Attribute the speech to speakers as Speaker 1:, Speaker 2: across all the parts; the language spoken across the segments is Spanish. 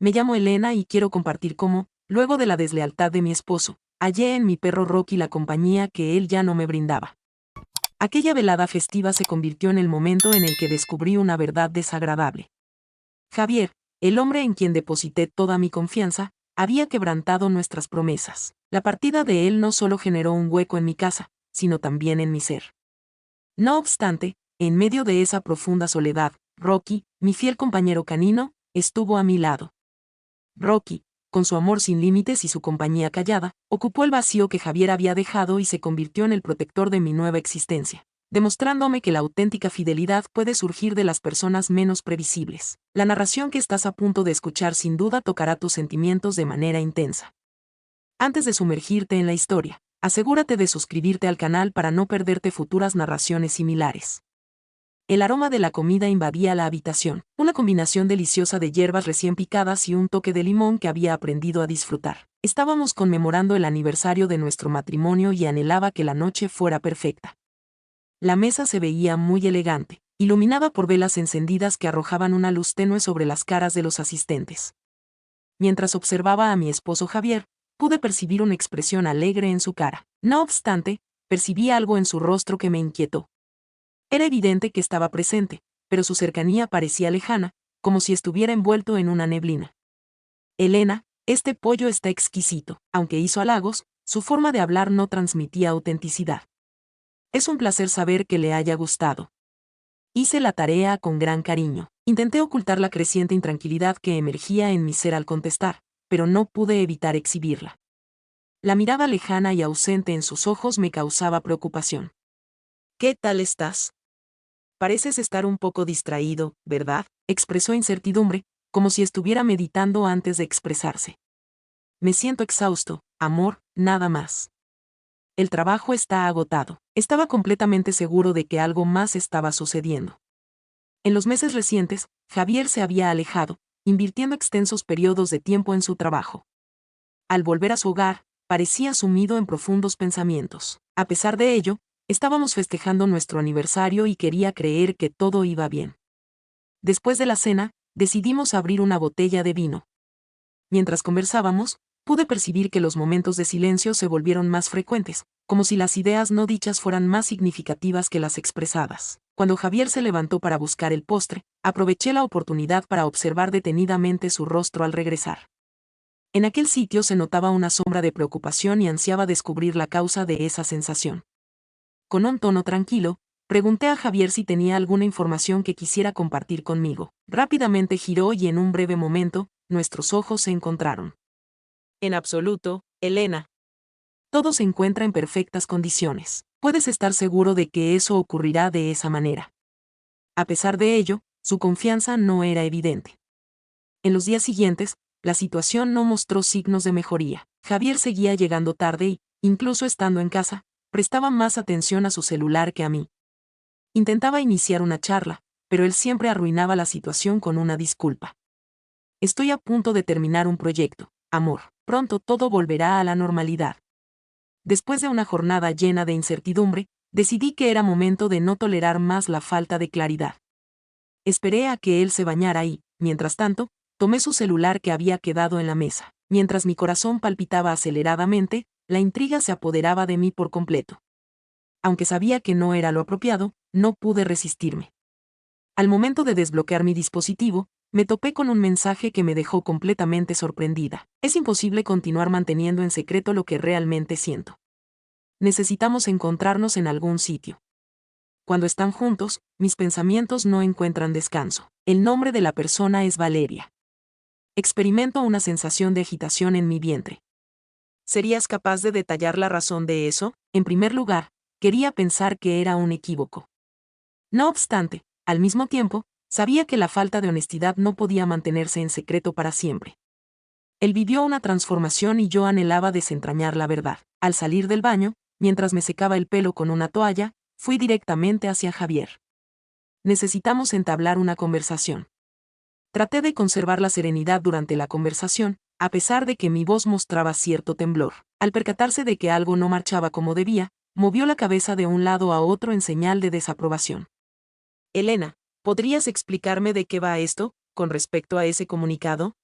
Speaker 1: Me llamo Elena y quiero compartir cómo, luego de la deslealtad de mi esposo, hallé en mi perro Rocky la compañía que él ya no me brindaba. Aquella velada festiva se convirtió en el momento en el que descubrí una verdad desagradable. Javier, el hombre en quien deposité toda mi confianza, había quebrantado nuestras promesas. La partida de él no solo generó un hueco en mi casa, sino también en mi ser. No obstante, en medio de esa profunda soledad, Rocky, mi fiel compañero canino, estuvo a mi lado. Rocky, con su amor sin límites y su compañía callada, ocupó el vacío que Javier había dejado y se convirtió en el protector de mi nueva existencia, demostrándome que la auténtica fidelidad puede surgir de las personas menos previsibles. La narración que estás a punto de escuchar sin duda tocará tus sentimientos de manera intensa. Antes de sumergirte en la historia, asegúrate de suscribirte al canal para no perderte futuras narraciones similares. El aroma de la comida invadía la habitación, una combinación deliciosa de hierbas recién picadas y un toque de limón que había aprendido a disfrutar. Estábamos conmemorando el aniversario de nuestro matrimonio y anhelaba que la noche fuera perfecta. La mesa se veía muy elegante, iluminada por velas encendidas que arrojaban una luz tenue sobre las caras de los asistentes. Mientras observaba a mi esposo Javier, pude percibir una expresión alegre en su cara. No obstante, percibí algo en su rostro que me inquietó. Era evidente que estaba presente, pero su cercanía parecía lejana, como si estuviera envuelto en una neblina. Elena, este pollo está exquisito. Aunque hizo halagos, su forma de hablar no transmitía autenticidad. Es un placer saber que le haya gustado. Hice la tarea con gran cariño. Intenté ocultar la creciente intranquilidad que emergía en mi ser al contestar, pero no pude evitar exhibirla. La mirada lejana y ausente en sus ojos me causaba preocupación. ¿Qué tal estás? Pareces estar un poco distraído, ¿verdad?, expresó incertidumbre, como si estuviera meditando antes de expresarse. Me siento exhausto, amor, nada más. El trabajo está agotado. Estaba completamente seguro de que algo más estaba sucediendo. En los meses recientes, Javier se había alejado, invirtiendo extensos periodos de tiempo en su trabajo. Al volver a su hogar, parecía sumido en profundos pensamientos. A pesar de ello, estábamos festejando nuestro aniversario y quería creer que todo iba bien. Después de la cena, decidimos abrir una botella de vino. Mientras conversábamos, pude percibir que los momentos de silencio se volvieron más frecuentes, como si las ideas no dichas fueran más significativas que las expresadas. Cuando Javier se levantó para buscar el postre, aproveché la oportunidad para observar detenidamente su rostro al regresar. En aquel sitio se notaba una sombra de preocupación y ansiaba descubrir la causa de esa sensación. Con un tono tranquilo, pregunté a Javier si tenía alguna información que quisiera compartir conmigo. Rápidamente giró y en un breve momento, nuestros ojos se encontraron. En absoluto, Elena. Todo se encuentra en perfectas condiciones. Puedes estar seguro de que eso ocurrirá de esa manera. A pesar de ello, su confianza no era evidente. En los días siguientes, la situación no mostró signos de mejoría. Javier seguía llegando tarde y, incluso estando en casa, prestaba más atención a su celular que a mí. Intentaba iniciar una charla, pero él siempre arruinaba la situación con una disculpa. Estoy a punto de terminar un proyecto, amor. Pronto todo volverá a la normalidad. Después de una jornada llena de incertidumbre, decidí que era momento de no tolerar más la falta de claridad. Esperé a que él se bañara y, mientras tanto, tomé su celular que había quedado en la mesa. Mientras mi corazón palpitaba aceleradamente, la intriga se apoderaba de mí por completo. Aunque sabía que no era lo apropiado, no pude resistirme. Al momento de desbloquear mi dispositivo, me topé con un mensaje que me dejó completamente sorprendida. Es imposible continuar manteniendo en secreto lo que realmente siento. Necesitamos encontrarnos en algún sitio. Cuando están juntos, mis pensamientos no encuentran descanso. El nombre de la persona es Valeria. Experimento una sensación de agitación en mi vientre. ¿Serías capaz de detallar la razón de eso? En primer lugar, quería pensar que era un equívoco. No obstante, al mismo tiempo, sabía que la falta de honestidad no podía mantenerse en secreto para siempre. Él vivió una transformación y yo anhelaba desentrañar la verdad. Al salir del baño, mientras me secaba el pelo con una toalla, fui directamente hacia Javier. Necesitamos entablar una conversación. Traté de conservar la serenidad durante la conversación, a pesar de que mi voz mostraba cierto temblor. Al percatarse de que algo no marchaba como debía, movió la cabeza de un lado a otro en señal de desaprobación. Elena, ¿podrías explicarme de qué va esto, con respecto a ese comunicado?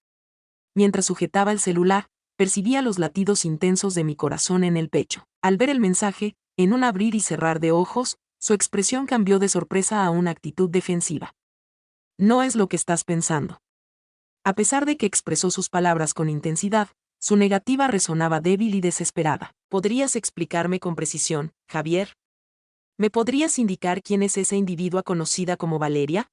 Speaker 1: Mientras sujetaba el celular, percibía los latidos intensos de mi corazón en el pecho. Al ver el mensaje, en un abrir y cerrar de ojos, su expresión cambió de sorpresa a una actitud defensiva. No es lo que estás pensando. A pesar de que expresó sus palabras con intensidad, su negativa resonaba débil y desesperada. ¿Podrías explicarme con precisión, Javier? ¿Me podrías indicar quién es esa individua conocida como Valeria?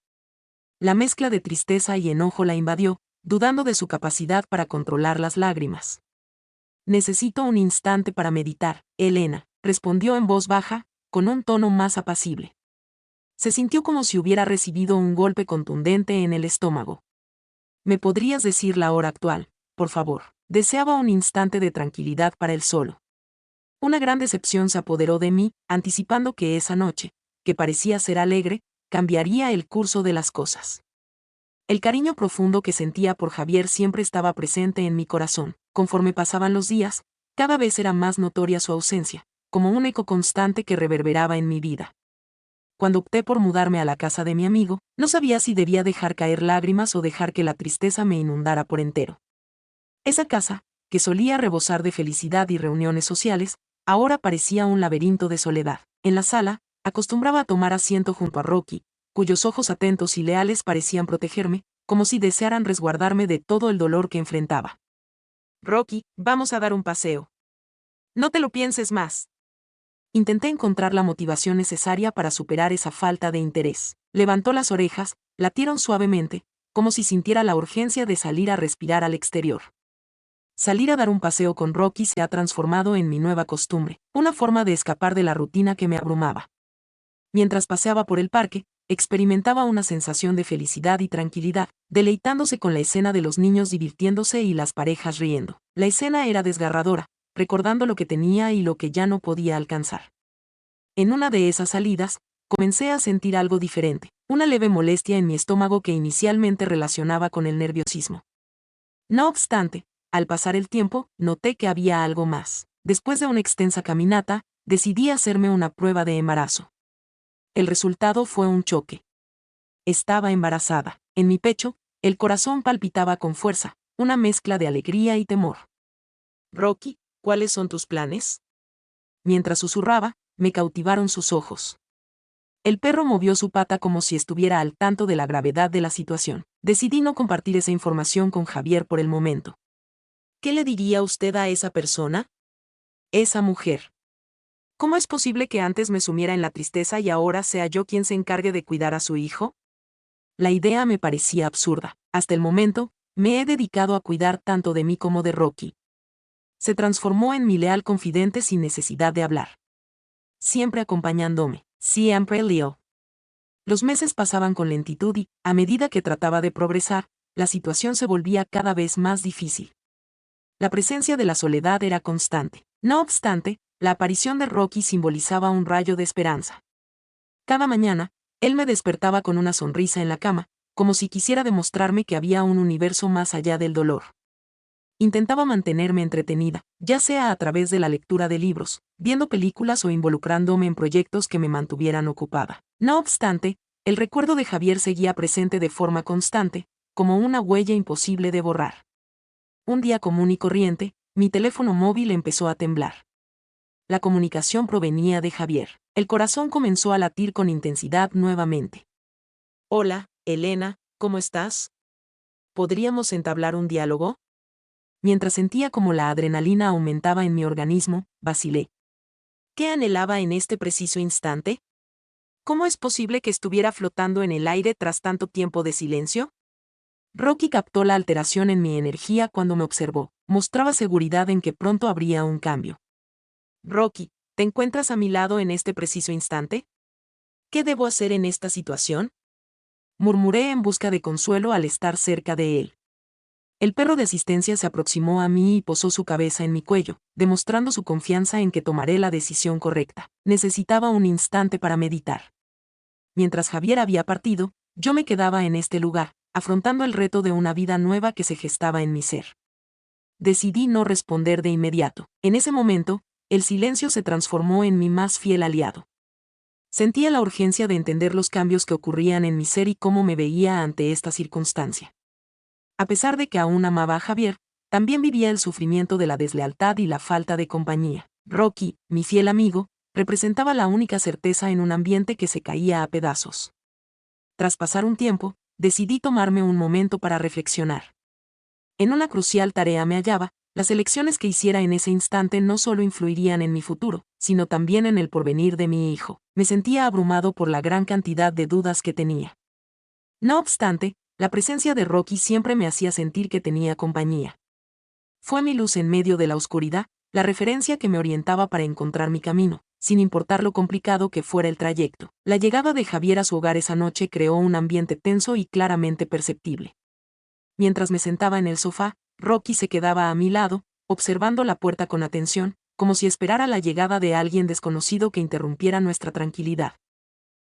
Speaker 1: La mezcla de tristeza y enojo la invadió, dudando de su capacidad para controlar las lágrimas. Necesito un instante para meditar, Elena, respondió en voz baja, con un tono más apacible. Se sintió como si hubiera recibido un golpe contundente en el estómago. ¿Me podrías decir la hora actual, por favor? Deseaba un instante de tranquilidad para él solo. Una gran decepción se apoderó de mí, anticipando que esa noche, que parecía ser alegre, cambiaría el curso de las cosas. El cariño profundo que sentía por Javier siempre estaba presente en mi corazón. Conforme pasaban los días, cada vez era más notoria su ausencia, como un eco constante que reverberaba en mi vida. Cuando opté por mudarme a la casa de mi amigo, no sabía si debía dejar caer lágrimas o dejar que la tristeza me inundara por entero. Esa casa, que solía rebosar de felicidad y reuniones sociales, ahora parecía un laberinto de soledad. En la sala, acostumbraba a tomar asiento junto a Rocky, cuyos ojos atentos y leales parecían protegerme, como si desearan resguardarme de todo el dolor que enfrentaba. Rocky, vamos a dar un paseo. No te lo pienses más. Intenté encontrar la motivación necesaria para superar esa falta de interés. Levantó las orejas, latieron suavemente, como si sintiera la urgencia de salir a respirar al exterior. Salir a dar un paseo con Rocky se ha transformado en mi nueva costumbre, una forma de escapar de la rutina que me abrumaba. Mientras paseaba por el parque, experimentaba una sensación de felicidad y tranquilidad, deleitándose con la escena de los niños divirtiéndose y las parejas riendo. La escena era desgarradora, recordando lo que tenía y lo que ya no podía alcanzar. En una de esas salidas, comencé a sentir algo diferente, una leve molestia en mi estómago que inicialmente relacionaba con el nerviosismo. No obstante, al pasar el tiempo, noté que había algo más. Después de una extensa caminata, decidí hacerme una prueba de embarazo. El resultado fue un choque. Estaba embarazada. En mi pecho, el corazón palpitaba con fuerza, una mezcla de alegría y temor. Rocky, ¿cuáles son tus planes? Mientras susurraba, me cautivaron sus ojos. El perro movió su pata como si estuviera al tanto de la gravedad de la situación. Decidí no compartir esa información con Javier por el momento. ¿Qué le diría usted a esa persona? Esa mujer. ¿Cómo es posible que antes me sumiera en la tristeza y ahora sea yo quien se encargue de cuidar a su hijo? La idea me parecía absurda. Hasta el momento, me he dedicado a cuidar tanto de mí como de Rocky. Se transformó en mi leal confidente sin necesidad de hablar. Siempre acompañándome. Siempre Leo. Los meses pasaban con lentitud y, a medida que trataba de progresar, la situación se volvía cada vez más difícil. La presencia de la soledad era constante. No obstante, la aparición de Rocky simbolizaba un rayo de esperanza. Cada mañana, él me despertaba con una sonrisa en la cama, como si quisiera demostrarme que había un universo más allá del dolor. Intentaba mantenerme entretenida, ya sea a través de la lectura de libros, viendo películas o involucrándome en proyectos que me mantuvieran ocupada. No obstante, el recuerdo de Javier seguía presente de forma constante, como una huella imposible de borrar. Un día común y corriente, mi teléfono móvil empezó a temblar. La comunicación provenía de Javier. El corazón comenzó a latir con intensidad nuevamente. Hola, Elena, ¿cómo estás? ¿Podríamos entablar un diálogo? Mientras sentía como la adrenalina aumentaba en mi organismo, vacilé. ¿Qué anhelaba en este preciso instante? ¿Cómo es posible que estuviera flotando en el aire tras tanto tiempo de silencio? Rocky captó la alteración en mi energía cuando me observó. Mostraba seguridad en que pronto habría un cambio. Rocky, ¿te encuentras a mi lado en este preciso instante? ¿Qué debo hacer en esta situación? Murmuré en busca de consuelo al estar cerca de él. El perro de asistencia se aproximó a mí y posó su cabeza en mi cuello, demostrando su confianza en que tomaré la decisión correcta. Necesitaba un instante para meditar. Mientras Javier había partido, yo me quedaba en este lugar, afrontando el reto de una vida nueva que se gestaba en mi ser. Decidí no responder de inmediato. En ese momento, el silencio se transformó en mi más fiel aliado. Sentía la urgencia de entender los cambios que ocurrían en mi ser y cómo me veía ante esta circunstancia. A pesar de que aún amaba a Javier, también vivía el sufrimiento de la deslealtad y la falta de compañía. Rocky, mi fiel amigo, representaba la única certeza en un ambiente que se caía a pedazos. Tras pasar un tiempo, decidí tomarme un momento para reflexionar. En una crucial tarea me hallaba. Las elecciones que hiciera en ese instante no solo influirían en mi futuro, sino también en el porvenir de mi hijo. Me sentía abrumado por la gran cantidad de dudas que tenía. No obstante, la presencia de Rocky siempre me hacía sentir que tenía compañía. Fue mi luz en medio de la oscuridad, la referencia que me orientaba para encontrar mi camino, sin importar lo complicado que fuera el trayecto. La llegada de Javier a su hogar esa noche creó un ambiente tenso y claramente perceptible. Mientras me sentaba en el sofá, Rocky se quedaba a mi lado, observando la puerta con atención, como si esperara la llegada de alguien desconocido que interrumpiera nuestra tranquilidad.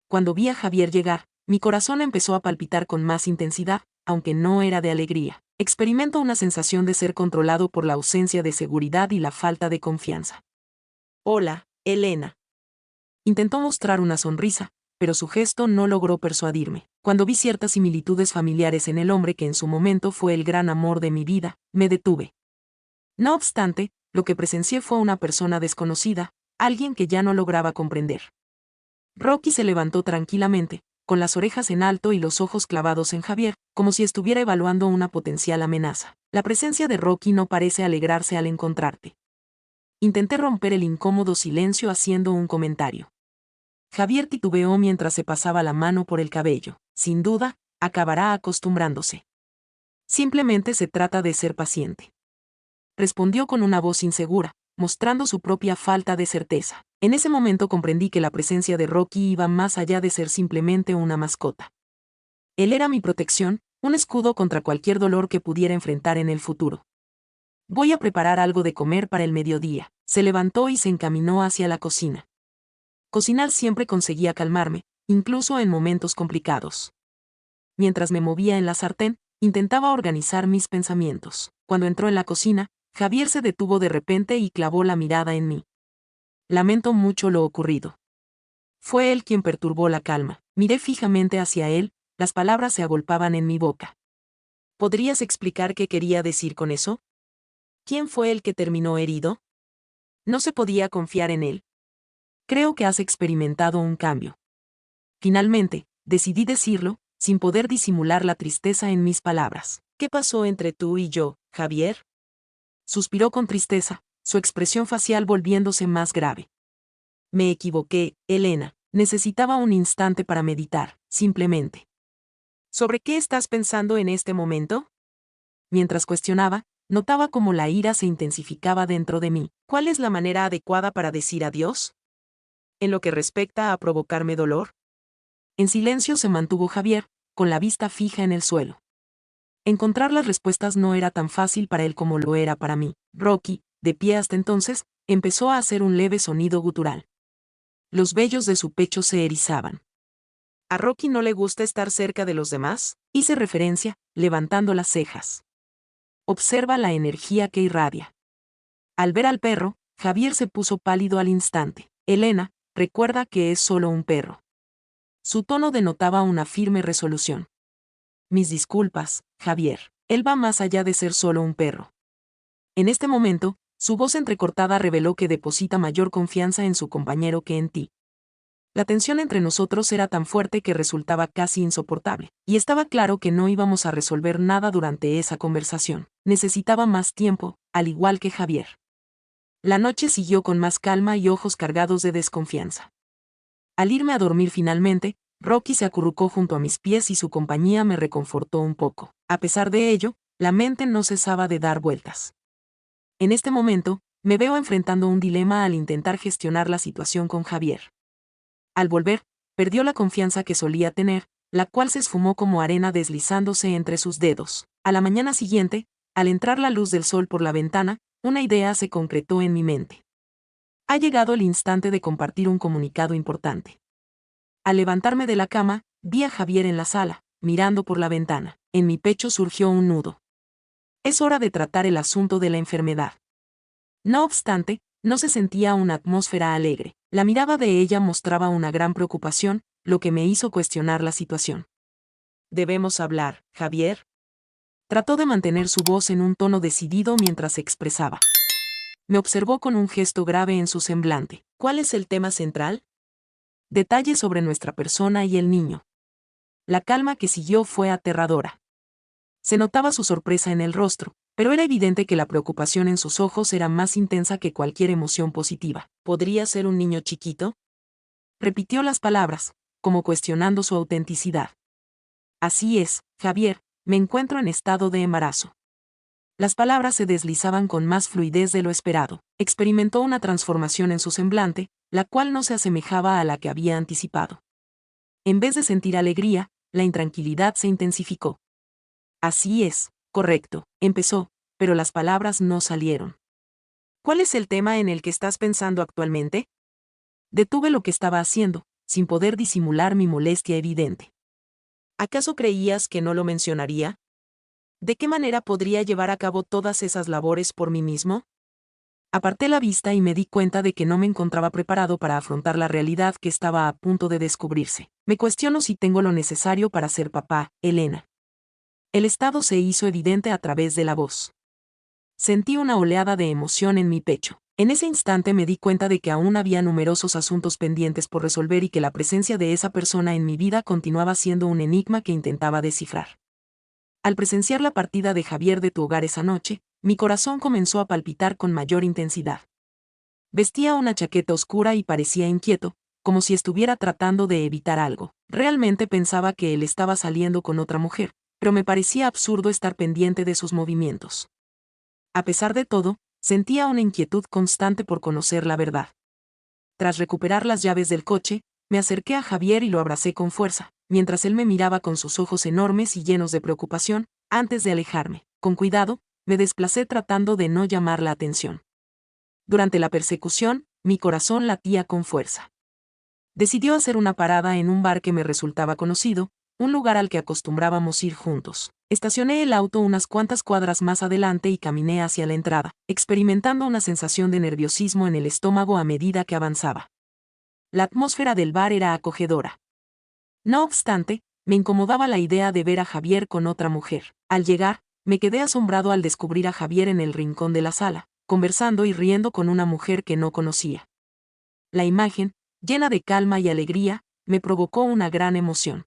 Speaker 1: Cuando vi a Javier llegar, mi corazón empezó a palpitar con más intensidad, aunque no era de alegría. Experimento una sensación de ser controlado por la ausencia de seguridad y la falta de confianza. Hola, Elena. Intentó mostrar una sonrisa, pero su gesto no logró persuadirme. Cuando vi ciertas similitudes familiares en el hombre que en su momento fue el gran amor de mi vida, me detuve. No obstante, lo que presencié fue una persona desconocida, alguien que ya no lograba comprender. Rocky se levantó tranquilamente, con las orejas en alto y los ojos clavados en Javier, como si estuviera evaluando una potencial amenaza. La presencia de Rocky no parece alegrarse al encontrarte. Intenté romper el incómodo silencio haciendo un comentario. Javier titubeó mientras se pasaba la mano por el cabello. Sin duda, acabará acostumbrándose. Simplemente se trata de ser paciente. Respondió con una voz insegura, mostrando su propia falta de certeza. En ese momento comprendí que la presencia de Rocky iba más allá de ser simplemente una mascota. Él era mi protección, un escudo contra cualquier dolor que pudiera enfrentar en el futuro. Voy a preparar algo de comer para el mediodía. Se levantó y se encaminó hacia la cocina. Cocinar siempre conseguía calmarme, incluso en momentos complicados. Mientras me movía en la sartén, intentaba organizar mis pensamientos. Cuando entró en la cocina, Javier se detuvo de repente y clavó la mirada en mí. Lamento mucho lo ocurrido. Fue él quien perturbó la calma. Miré fijamente hacia él, las palabras se agolpaban en mi boca. ¿Podrías explicar qué quería decir con eso? ¿Quién fue el que terminó herido? No se podía confiar en él. Creo que has experimentado un cambio. Finalmente, decidí decirlo, sin poder disimular la tristeza en mis palabras. ¿Qué pasó entre tú y yo, Javier? Suspiró con tristeza, su expresión facial volviéndose más grave. Me equivoqué, Elena. Necesitaba un instante para meditar, simplemente. ¿Sobre qué estás pensando en este momento? Mientras cuestionaba, notaba cómo la ira se intensificaba dentro de mí. ¿Cuál es la manera adecuada para decir adiós? ¿En lo que respecta a provocarme dolor? En silencio se mantuvo Javier, con la vista fija en el suelo. Encontrar las respuestas no era tan fácil para él como lo era para mí. Rocky, de pie hasta entonces, empezó a hacer un leve sonido gutural. Los vellos de su pecho se erizaban. ¿A Rocky no le gusta estar cerca de los demás? Hice referencia, levantando las cejas. Observa la energía que irradia. Al ver al perro, Javier se puso pálido al instante. Elena, recuerda que es solo un perro. Su tono denotaba una firme resolución. Mis disculpas, Javier. Él va más allá de ser solo un perro. En este momento, su voz entrecortada reveló que deposita mayor confianza en su compañero que en ti. La tensión entre nosotros era tan fuerte que resultaba casi insoportable, y estaba claro que no íbamos a resolver nada durante esa conversación. Necesitaba más tiempo, al igual que Javier. La noche siguió con más calma y ojos cargados de desconfianza. Al irme a dormir finalmente, Rocky se acurrucó junto a mis pies y su compañía me reconfortó un poco. A pesar de ello, la mente no cesaba de dar vueltas. En este momento, me veo enfrentando un dilema al intentar gestionar la situación con Javier. Al volver, perdió la confianza que solía tener, la cual se esfumó como arena deslizándose entre sus dedos. A la mañana siguiente, al entrar la luz del sol por la ventana, una idea se concretó en mi mente. Ha llegado el instante de compartir un comunicado importante. Al levantarme de la cama, vi a Javier en la sala, mirando por la ventana. En mi pecho surgió un nudo. Es hora de tratar el asunto de la enfermedad. No obstante, no se sentía una atmósfera alegre. La mirada de ella mostraba una gran preocupación, lo que me hizo cuestionar la situación. ¿Debemos hablar, Javier? Trató de mantener su voz en un tono decidido mientras se expresaba. Me observó con un gesto grave en su semblante. ¿Cuál es el tema central? Detalles sobre nuestra persona y el niño. La calma que siguió fue aterradora. Se notaba su sorpresa en el rostro, pero era evidente que la preocupación en sus ojos era más intensa que cualquier emoción positiva. ¿Podría ser un niño chiquito? Repitió las palabras, como cuestionando su autenticidad. Así es, Javier, me encuentro en estado de embarazo. Las palabras se deslizaban con más fluidez de lo esperado. Experimentó una transformación en su semblante, la cual no se asemejaba a la que había anticipado. En vez de sentir alegría, la intranquilidad se intensificó. Así es, correcto, empezó, pero las palabras no salieron. ¿Cuál es el tema en el que estás pensando actualmente? Detuve lo que estaba haciendo, sin poder disimular mi molestia evidente. ¿Acaso creías que no lo mencionaría? ¿De qué manera podría llevar a cabo todas esas labores por mí mismo? Aparté la vista y me di cuenta de que no me encontraba preparado para afrontar la realidad que estaba a punto de descubrirse. Me cuestiono si tengo lo necesario para ser papá, Elena. El estado se hizo evidente a través de la voz. Sentí una oleada de emoción en mi pecho. En ese instante me di cuenta de que aún había numerosos asuntos pendientes por resolver y que la presencia de esa persona en mi vida continuaba siendo un enigma que intentaba descifrar. Al presenciar la partida de Javier de tu hogar esa noche, mi corazón comenzó a palpitar con mayor intensidad. Vestía una chaqueta oscura y parecía inquieto, como si estuviera tratando de evitar algo. Realmente pensaba que él estaba saliendo con otra mujer, pero me parecía absurdo estar pendiente de sus movimientos. A pesar de todo, sentía una inquietud constante por conocer la verdad. Tras recuperar las llaves del coche, me acerqué a Javier y lo abracé con fuerza, mientras él me miraba con sus ojos enormes y llenos de preocupación. Antes de alejarme, con cuidado, me desplacé tratando de no llamar la atención. Durante la persecución, mi corazón latía con fuerza. Decidió hacer una parada en un bar que me resultaba conocido, un lugar al que acostumbrábamos ir juntos. Estacioné el auto unas cuantas cuadras más adelante y caminé hacia la entrada, experimentando una sensación de nerviosismo en el estómago a medida que avanzaba. La atmósfera del bar era acogedora. No obstante, me incomodaba la idea de ver a Javier con otra mujer. Al llegar, me quedé asombrado al descubrir a Javier en el rincón de la sala, conversando y riendo con una mujer que no conocía. La imagen, llena de calma y alegría, me provocó una gran emoción.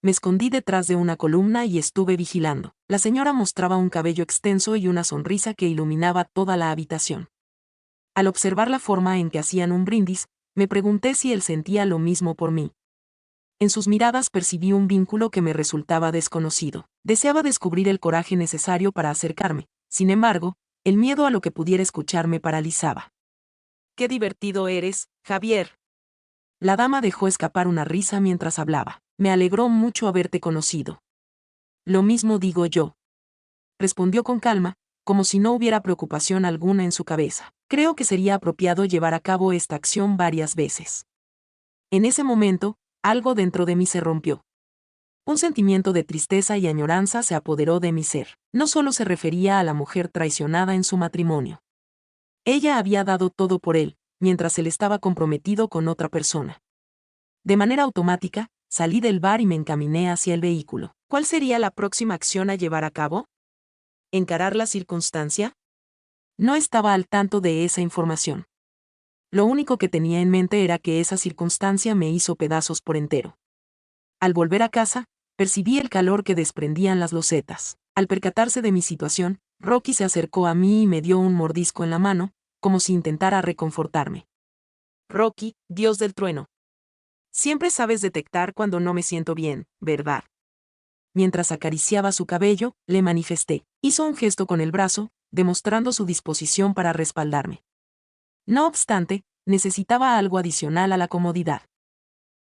Speaker 1: Me escondí detrás de una columna y estuve vigilando. La señora mostraba un cabello extenso y una sonrisa que iluminaba toda la habitación. Al observar la forma en que hacían un brindis, me pregunté si él sentía lo mismo por mí. En sus miradas percibí un vínculo que me resultaba desconocido. Deseaba descubrir el coraje necesario para acercarme. Sin embargo, el miedo a lo que pudiera escuchar me paralizaba. «Qué divertido eres, Javier». La dama dejó escapar una risa mientras hablaba. «Me alegró mucho haberte conocido». «Lo mismo digo yo», respondió con calma, como si no hubiera preocupación alguna en su cabeza. «Creo que sería apropiado llevar a cabo esta acción varias veces». En ese momento, algo dentro de mí se rompió. Un sentimiento de tristeza y añoranza se apoderó de mi ser. No solo se refería a la mujer traicionada en su matrimonio. Ella había dado todo por él, mientras él estaba comprometido con otra persona. De manera automática, salí del bar y me encaminé hacia el vehículo. ¿Cuál sería la próxima acción a llevar a cabo? ¿Encarar la circunstancia? No estaba al tanto de esa información. Lo único que tenía en mente era que esa circunstancia me hizo pedazos por entero. Al volver a casa, percibí el calor que desprendían las losetas. Al percatarse de mi situación, Rocky se acercó a mí y me dio un mordisco en la mano, como si intentara reconfortarme. «Rocky, Dios del trueno. Siempre sabes detectar cuando no me siento bien, ¿verdad?». Mientras acariciaba su cabello, le manifesté. Hizo un gesto con el brazo, demostrando su disposición para respaldarme. No obstante, necesitaba algo adicional a la comodidad.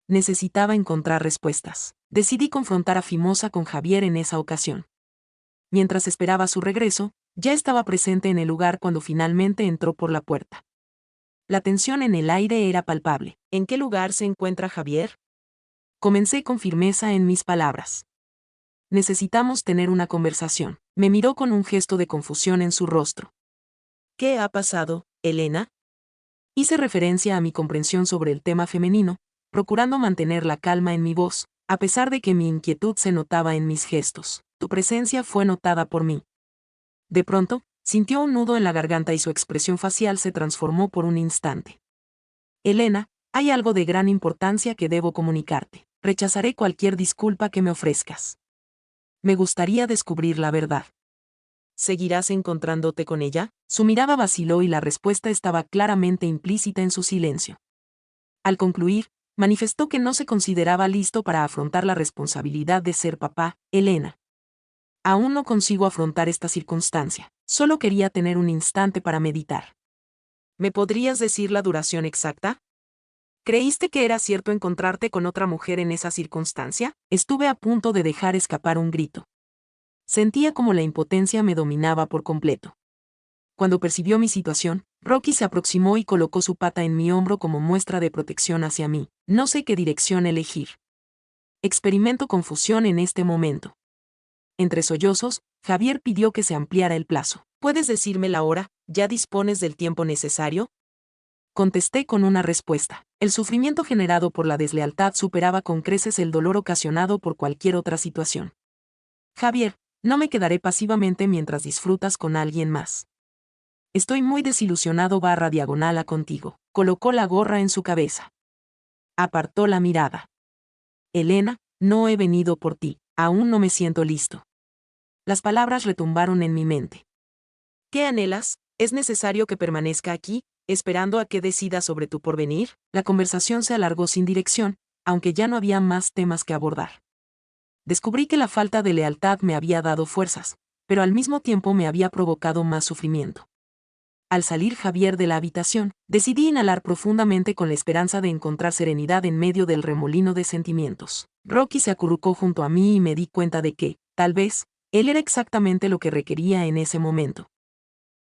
Speaker 1: Necesitaba encontrar respuestas. Decidí confrontar a Fimosa con Javier en esa ocasión. Mientras esperaba su regreso, ya estaba presente en el lugar cuando finalmente entró por la puerta. La tensión en el aire era palpable. «¿En qué lugar se encuentra Javier?». Comencé con firmeza en mis palabras. «Necesitamos tener una conversación». Me miró con un gesto de confusión en su rostro. «¿Qué ha pasado, Elena?». Hice referencia a mi comprensión sobre el tema femenino, procurando mantener la calma en mi voz, a pesar de que mi inquietud se notaba en mis gestos. Tu presencia fue notada por mí. De pronto, sintió un nudo en la garganta y su expresión facial se transformó por un instante. Elena, hay algo de gran importancia que debo comunicarte. Rechazaré cualquier disculpa que me ofrezcas. Me gustaría descubrir la verdad. ¿Seguirás encontrándote con ella? Su mirada vaciló y la respuesta estaba claramente implícita en su silencio. Al concluir, manifestó que no se consideraba listo para afrontar la responsabilidad de ser papá. Elena. Aún no consigo afrontar esta circunstancia. Solo quería tener un instante para meditar. ¿Me podrías decir la duración exacta? ¿Creíste que era cierto encontrarte con otra mujer en esa circunstancia? Estuve a punto de dejar escapar un grito. Sentía como la impotencia me dominaba por completo. Cuando percibió mi situación, Rocky se aproximó y colocó su pata en mi hombro como muestra de protección hacia mí. No sé qué dirección elegir. Experimento confusión en este momento. Entre sollozos, Javier pidió que se ampliara el plazo. ¿Puedes decirme la hora? ¿Ya dispones del tiempo necesario? Contesté con una respuesta. El sufrimiento generado por la deslealtad superaba con creces el dolor ocasionado por cualquier otra situación. Javier, no me quedaré pasivamente mientras disfrutas con alguien más. Estoy muy desilusionado /diagonal contigo. Colocó la gorra en su cabeza. Apartó la mirada. Elena, no he venido por ti. Aún no me siento listo. Las palabras retumbaron en mi mente. ¿Qué anhelas? ¿Es necesario que permanezca aquí, esperando a que decidas sobre tu porvenir? La conversación se alargó sin dirección, aunque ya no había más temas que abordar. Descubrí que la falta de lealtad me había dado fuerzas, pero al mismo tiempo me había provocado más sufrimiento. Al salir Javier de la habitación, decidí inhalar profundamente con la esperanza de encontrar serenidad en medio del remolino de sentimientos. Rocky se acurrucó junto a mí y me di cuenta de que, tal vez, él era exactamente lo que requería en ese momento.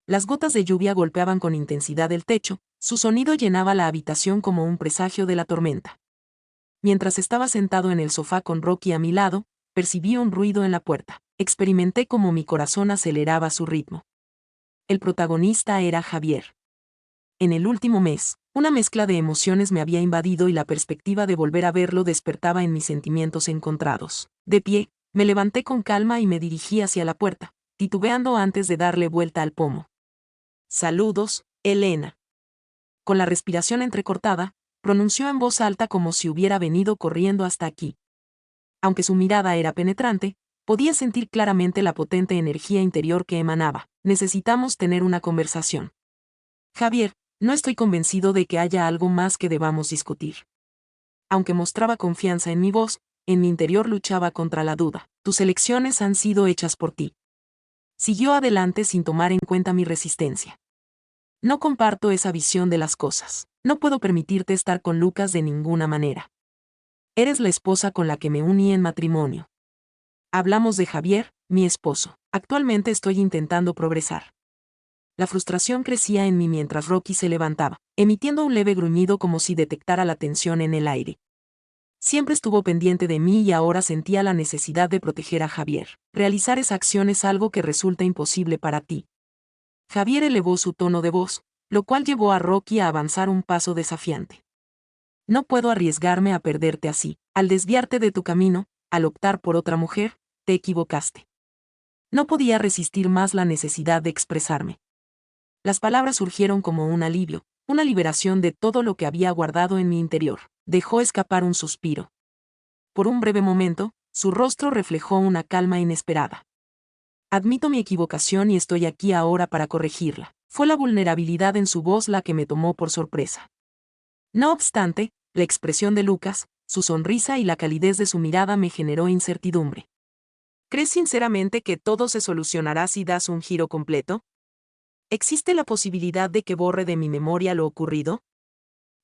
Speaker 1: Las gotas de lluvia golpeaban con intensidad el techo, su sonido llenaba la habitación como un presagio de la tormenta. Mientras estaba sentado en el sofá con Rocky a mi lado, percibí un ruido en la puerta. Experimenté cómo mi corazón aceleraba su ritmo. El protagonista era Javier. En el último mes, una mezcla de emociones me había invadido y la perspectiva de volver a verlo despertaba en mis sentimientos encontrados. De pie, me levanté con calma y me dirigí hacia la puerta, titubeando antes de darle vuelta al pomo. Saludos, Elena. Con la respiración entrecortada, pronunció en voz alta como si hubiera venido corriendo hasta aquí. Aunque su mirada era penetrante, podía sentir claramente la potente energía interior que emanaba. Necesitamos tener una conversación. Javier, no estoy convencido de que haya algo más que debamos discutir. Aunque mostraba confianza en mi voz, en mi interior luchaba contra la duda. Tus elecciones han sido hechas por ti. Siguió adelante sin tomar en cuenta mi resistencia. No comparto esa visión de las cosas. No puedo permitirte estar con Lucas de ninguna manera. Eres la esposa con la que me uní en matrimonio. Hablamos de Javier, mi esposo. Actualmente estoy intentando progresar. La frustración crecía en mí mientras Rocky se levantaba, emitiendo un leve gruñido como si detectara la tensión en el aire. Siempre estuvo pendiente de mí y ahora sentía la necesidad de proteger a Javier. Realizar esa acción es algo que resulta imposible para ti. Javier elevó su tono de voz, lo cual llevó a Rocky a avanzar un paso desafiante. No puedo arriesgarme a perderte así. Al desviarte de tu camino, al optar por otra mujer, te equivocaste. No podía resistir más la necesidad de expresarme. Las palabras surgieron como un alivio, una liberación de todo lo que había guardado en mi interior. Dejó escapar un suspiro. Por un breve momento, su rostro reflejó una calma inesperada. Admito mi equivocación y estoy aquí ahora para corregirla. Fue la vulnerabilidad en su voz la que me tomó por sorpresa. No obstante, la expresión de Lucas, su sonrisa y la calidez de su mirada me generó incertidumbre. ¿Crees sinceramente que todo se solucionará si das un giro completo? ¿Existe la posibilidad de que borre de mi memoria lo ocurrido?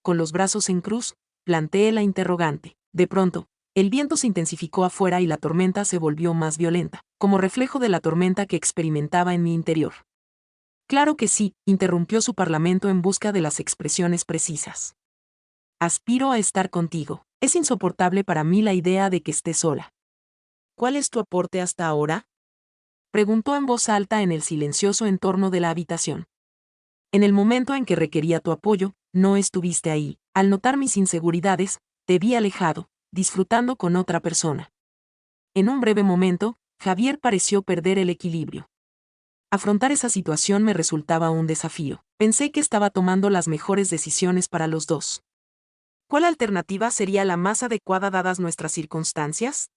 Speaker 1: Con los brazos en cruz, planteé la interrogante. De pronto, el viento se intensificó afuera y la tormenta se volvió más violenta, como reflejo de la tormenta que experimentaba en mi interior. Claro que sí, interrumpió su parlamento en busca de las expresiones precisas. Aspiro a estar contigo. Es insoportable para mí la idea de que estés sola. ¿Cuál es tu aporte hasta ahora? Preguntó en voz alta en el silencioso entorno de la habitación. En el momento en que requería tu apoyo, no estuviste ahí. Al notar mis inseguridades, te vi alejado, disfrutando con otra persona. En un breve momento, Javier pareció perder el equilibrio. Afrontar esa situación me resultaba un desafío. Pensé que estaba tomando las mejores decisiones para los dos. ¿Cuál alternativa sería la más adecuada dadas nuestras circunstancias?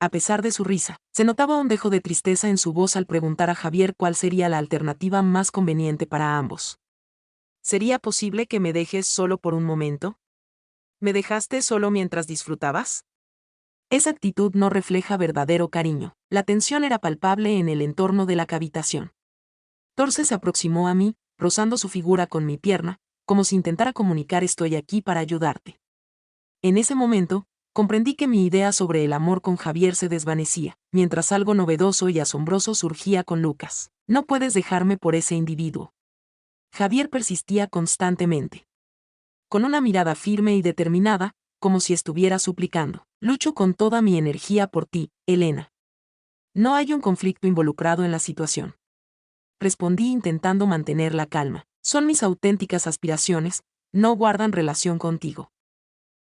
Speaker 1: A pesar de su risa, se notaba un dejo de tristeza en su voz al preguntar a Javier cuál sería la alternativa más conveniente para ambos. ¿Sería posible que me dejes solo por un momento? ¿Me dejaste solo mientras disfrutabas? Esa actitud no refleja verdadero cariño. La tensión era palpable en el entorno de la habitación. Torce se aproximó a mí, rozando su figura con mi pierna, como si intentara comunicar estoy aquí para ayudarte. En ese momento, comprendí que mi idea sobre el amor con Javier se desvanecía, mientras algo novedoso y asombroso surgía con Lucas. No puedes dejarme por ese individuo. Javier persistía constantemente. Con una mirada firme y determinada, como si estuviera suplicando. Lucho con toda mi energía por ti, Elena. No hay un conflicto involucrado en la situación. Respondí intentando mantener la calma. Son mis auténticas aspiraciones, no guardan relación contigo.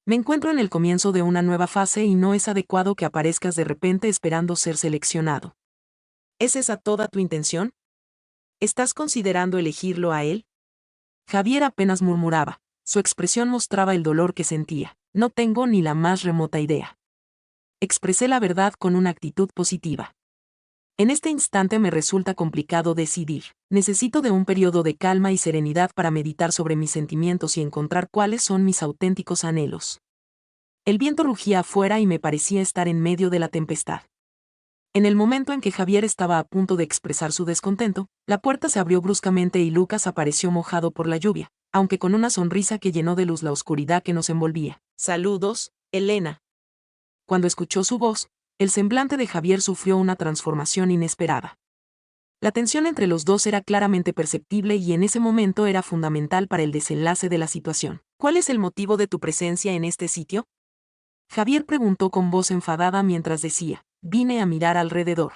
Speaker 1: Me encuentro en el comienzo de una nueva fase y no es adecuado que aparezcas de repente esperando ser seleccionado. ¿Es esa toda tu intención? ¿Estás considerando elegirlo a él? Javier apenas murmuraba. Su expresión mostraba el dolor que sentía. No tengo ni la más remota idea. Expresé la verdad con una actitud positiva. En este instante me resulta complicado decidir. Necesito de un periodo de calma y serenidad para meditar sobre mis sentimientos y encontrar cuáles son mis auténticos anhelos. El viento rugía afuera y me parecía estar en medio de la tempestad. En el momento en que Javier estaba a punto de expresar su descontento, la puerta se abrió bruscamente y Lucas apareció mojado por la lluvia, aunque con una sonrisa que llenó de luz la oscuridad que nos envolvía. Saludos, Elena. Cuando escuchó su voz, el semblante de Javier sufrió una transformación inesperada. La tensión entre los dos era claramente perceptible y en ese momento era fundamental para el desenlace de la situación. ¿Cuál es el motivo de tu presencia en este sitio? Javier preguntó con voz enfadada mientras decía, vine a mirar alrededor.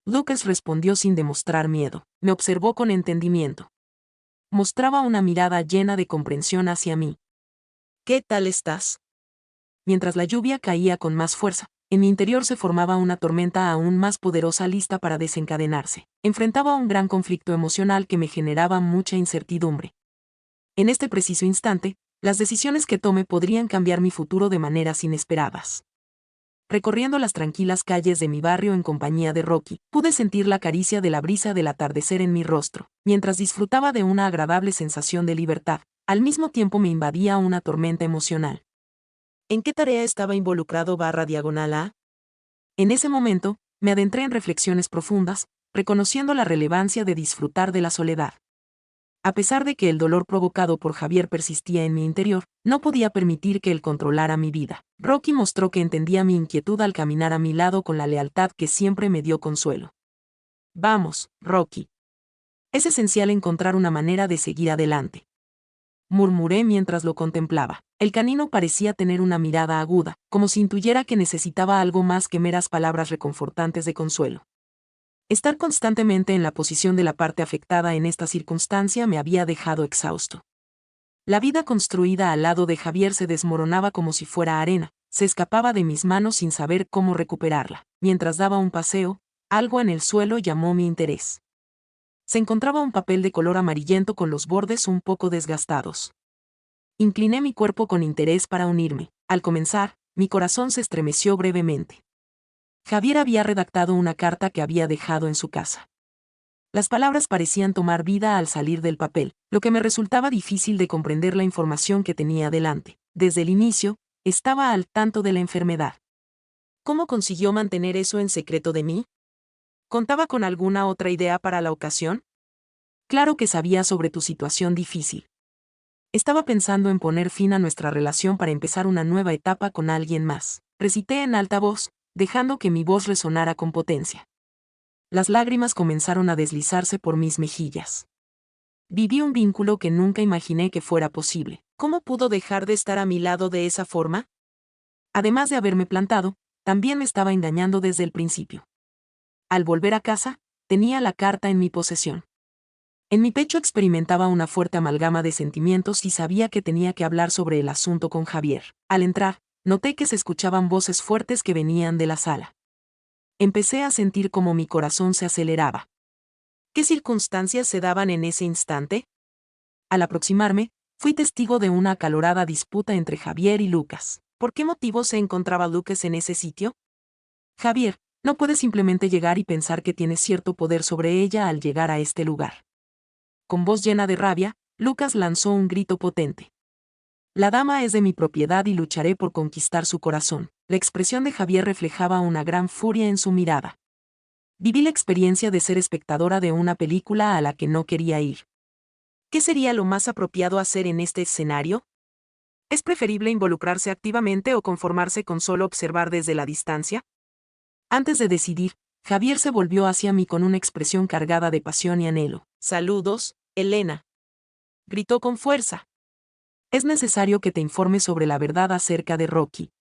Speaker 1: Lucas respondió sin demostrar miedo. Me observó con entendimiento. Mostraba una mirada llena de comprensión hacia mí. ¿Qué tal estás? Mientras la lluvia caía con más fuerza, en mi interior se formaba una tormenta aún más poderosa lista para desencadenarse. Enfrentaba un gran conflicto emocional que me generaba mucha incertidumbre. En este preciso instante, las decisiones que tome podrían cambiar mi futuro de maneras inesperadas. Recorriendo las tranquilas calles de mi barrio en compañía de Rocky, pude sentir la caricia de la brisa del atardecer en mi rostro, mientras disfrutaba de una agradable sensación de libertad. Al mismo tiempo me invadía una tormenta emocional. ¿En qué tarea estaba involucrado /A? En ese momento, me adentré en reflexiones profundas, reconociendo la relevancia de disfrutar de la soledad. A pesar de que el dolor provocado por Javier persistía en mi interior, no podía permitir que él controlara mi vida. Rocky mostró que entendía mi inquietud al caminar a mi lado con la lealtad que siempre me dio consuelo. Vamos, Rocky. Es esencial encontrar una manera de seguir adelante. Murmuré mientras lo contemplaba. El canino parecía tener una mirada aguda, como si intuyera que necesitaba algo más que meras palabras reconfortantes de consuelo. Estar constantemente en la posición de la parte afectada en esta circunstancia me había dejado exhausto. La vida construida al lado de Javier se desmoronaba como si fuera arena, se escapaba de mis manos sin saber cómo recuperarla. Mientras daba un paseo, algo en el suelo llamó mi interés. Se encontraba un papel de color amarillento con los bordes un poco desgastados. Incliné mi cuerpo con interés para unirme. Al comenzar, mi corazón se estremeció brevemente. Javier había redactado una carta que había dejado en su casa. Las palabras parecían tomar vida al salir del papel, lo que me resultaba difícil de comprender la información que tenía delante. Desde el inicio, estaba al tanto de la enfermedad. ¿Cómo consiguió mantener eso en secreto de mí? ¿Contaba con alguna otra idea para la ocasión? Claro que sabía sobre tu situación difícil. Estaba pensando en poner fin a nuestra relación para empezar una nueva etapa con alguien más. Recité en alta voz, dejando que mi voz resonara con potencia. Las lágrimas comenzaron a deslizarse por mis mejillas. Viví un vínculo que nunca imaginé que fuera posible. ¿Cómo pudo dejar de estar a mi lado de esa forma? Además de haberme plantado, también me estaba engañando desde el principio. Al volver a casa, tenía la carta en mi posesión. En mi pecho experimentaba una fuerte amalgama de sentimientos y sabía que tenía que hablar sobre el asunto con Javier. Al entrar, noté que se escuchaban voces fuertes que venían de la sala. Empecé a sentir como mi corazón se aceleraba. ¿Qué circunstancias se daban en ese instante? Al aproximarme, fui testigo de una acalorada disputa entre Javier y Lucas. ¿Por qué motivo se encontraba Lucas en ese sitio? Javier, no puedes simplemente llegar y pensar que tienes cierto poder sobre ella al llegar a este lugar. Con voz llena de rabia, Lucas lanzó un grito potente. La dama es de mi propiedad y lucharé por conquistar su corazón. La expresión de Javier reflejaba una gran furia en su mirada. Viví la experiencia de ser espectadora de una película a la que no quería ir. ¿Qué sería lo más apropiado hacer en este escenario? ¿Es preferible involucrarse activamente o conformarse con solo observar desde la distancia? Antes de decidir, Javier se volvió hacia mí con una expresión cargada de pasión y anhelo. Saludos, Elena. Gritó con fuerza. Es necesario que te informe sobre la verdad acerca de Rocky.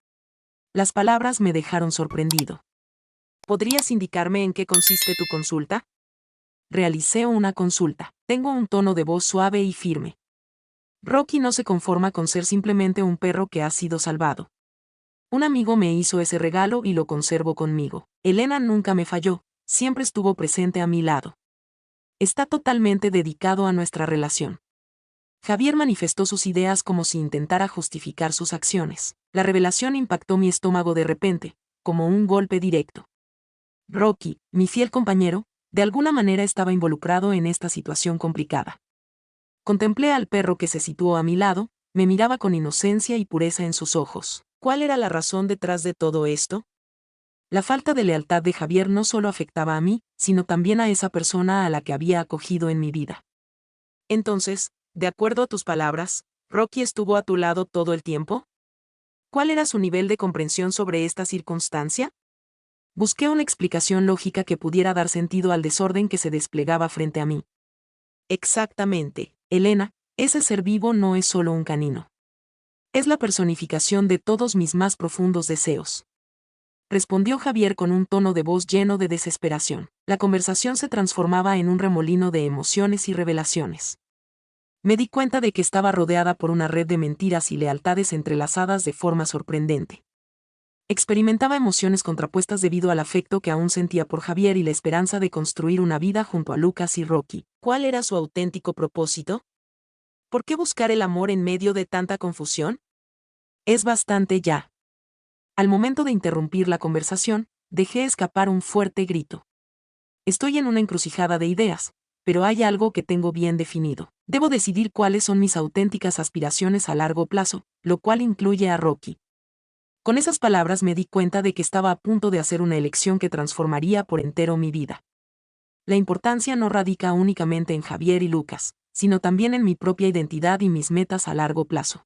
Speaker 1: Las palabras me dejaron sorprendido. ¿Podrías indicarme en qué consiste tu consulta? Realicé una consulta. Tengo un tono de voz suave y firme. Rocky no se conforma con ser simplemente un perro que ha sido salvado. Un amigo me hizo ese regalo y lo conservo conmigo. Elena nunca me falló, siempre estuvo presente a mi lado. Está totalmente dedicado a nuestra relación. Javier manifestó sus ideas como si intentara justificar sus acciones. La revelación impactó mi estómago de repente, como un golpe directo. Rocky, mi fiel compañero, de alguna manera estaba involucrado en esta situación complicada. Contemplé al perro que se situó a mi lado, me miraba con inocencia y pureza en sus ojos. ¿Cuál era la razón detrás de todo esto? La falta de lealtad de Javier no solo afectaba a mí, sino también a esa persona a la que había acogido en mi vida. Entonces, de acuerdo a tus palabras, ¿Rocky estuvo a tu lado todo el tiempo? ¿Cuál era su nivel de comprensión sobre esta circunstancia? Busqué una explicación lógica que pudiera dar sentido al desorden que se desplegaba frente a mí. Exactamente, Elena, ese ser vivo no es solo un canino. Es la personificación de todos mis más profundos deseos. Respondió Javier con un tono de voz lleno de desesperación. La conversación se transformaba en un remolino de emociones y revelaciones. Me di cuenta de que estaba rodeada por una red de mentiras y lealtades entrelazadas de forma sorprendente. Experimentaba emociones contrapuestas debido al afecto que aún sentía por Javier y la esperanza de construir una vida junto a Lucas y Rocky. ¿Cuál era su auténtico propósito? ¿Por qué buscar el amor en medio de tanta confusión? Es bastante ya. Al momento de interrumpir la conversación, dejé escapar un fuerte grito. Estoy en una encrucijada de ideas, pero hay algo que tengo bien definido. Debo decidir cuáles son mis auténticas aspiraciones a largo plazo, lo cual incluye a Rocky. Con esas palabras me di cuenta de que estaba a punto de hacer una elección que transformaría por entero mi vida. La importancia no radica únicamente en Javier y Lucas, sino también en mi propia identidad y mis metas a largo plazo.